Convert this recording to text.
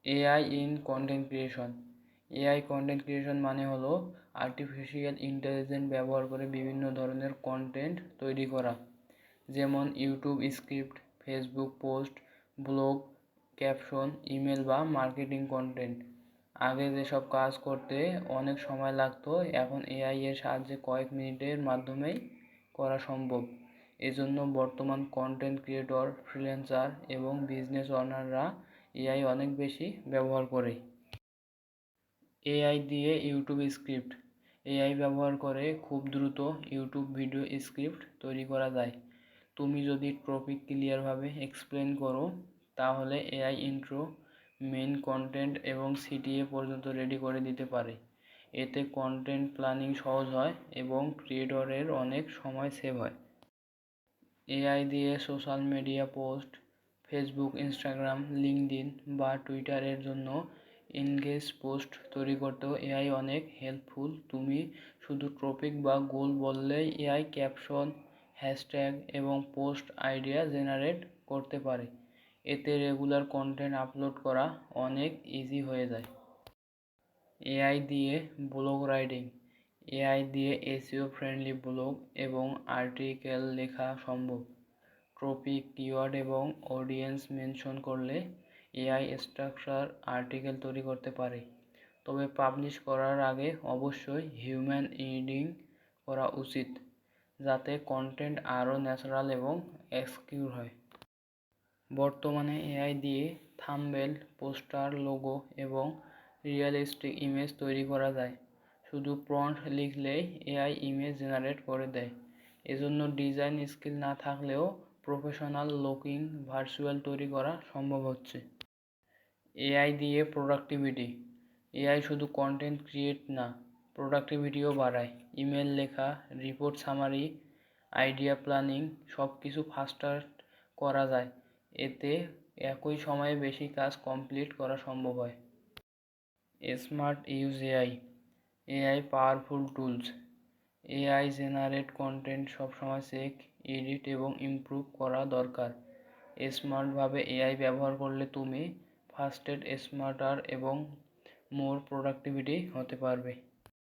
AI in content creation. AI content creation মানে হলো artificial intelligence ব্যবহার করে বিভিন্ন ধরনের কন্টেন্ট তৈরি করা, যেমন YouTube script, Facebook post, blog, caption, email বা মার্কেটিং কন্টেন্ট। আগে যেসব কাজ করতে অনেক সময় লাগতো, এখন এআই এর সাহায্যে কয়েক মিনিটের মাধ্যমেই করা সম্ভব। এজন্য বর্তমান কন্টেন্ট ক্রিয়েটর, ফ্রিল্যান্সার এবং বিজনেস ওনাররা এআই অনেক বেশি ব্যবহার করে। এআই দিয়ে ইউটিউব স্ক্রিপ্ট। এআই ব্যবহার করে খুব দ্রুত ইউটিউব ভিডিও স্ক্রিপ্ট তৈরি করা যায়। তুমি যদি টপিক ক্লিয়ারভাবে এক্সপ্লেন করো, তাহলে এআই ইন্ট্রো, মেইন কন্টেন্ট এবং সিটিএ পর্যন্ত রেডি করে দিতে পারে। এতে কন্টেন্ট প্ল্যানিং সহজ হয় এবং ক্রিয়েটরের অনেক সময় সেভ হয়। এআই দিয়ে social media post, Facebook, Instagram, LinkedIn বা টুইটারের জন্য এনগেজ পোস্ট তৈরি করতেও এআই অনেক হেল্পফুল। তুমি শুধু টপিক বা গোল বললেই এআই ক্যাপশন, হ্যাশট্যাগ এবং পোস্ট আইডিয়া জেনারেট করতে পারে। এতে রেগুলার কন্টেন্ট আপলোড করা অনেক ইজি হয়ে যায়। এআই দিয়ে ব্লগ রাইটিং। এআই দিয়ে এসইও ফ্রেন্ডলি ব্লগ এবং আর্টিকেল লেখা সম্ভব। টপিক, কিওয়ার্ড এবং অডিয়েন্স মেনশন করলে এআই স্ট্রাকচার আর্টিকেল তৈরি করতে পারে। তবে পাবলিশ করার আগে অবশ্যই হিউম্যান এডিটিং করা উচিত, যাতে কন্টেন্ট আরও ন্যাচারাল এবং এক্সকিউর হয়। বর্তমানে এআই দিয়ে থাম্বনেল, পোস্টার, লোগো এবং রিয়েলিস্টিক ইমেজ তৈরি করা যায়। শুধু প্রম্পট লিখলেই এআই ইমেজ জেনারেট করে দেয়। এজন্য ডিজাইন স্কিল না থাকলেও প্রফেশনাল লুকিং ভার্চুয়াল তৈরি করা সম্ভব হচ্ছে। এআই দিয়ে প্রোডাক্টিভিটি। এআই শুধু কন্টেন্ট ক্রিয়েট না, প্রোডাক্টিভিটিও বাড়ায়। ইমেল লেখা, রিপোর্ট সামারি, আইডিয়া প্ল্যানিং সব কিছু ফাস্টার করা যায়। এতে একই সময়ে বেশি কাজ কমপ্লিট করা সম্ভব হয়। Smart use AI. AI powerful tools. AI generate content সবসময় চেক, এডিট এবং ইমপ্রুভ করা দরকার। স্মার্টভাবে এআই ব্যবহার করলে তুমি ফাস্টের, স্মার্টার এবং মোর প্রোডাক্টিভিটি হতে পারবে।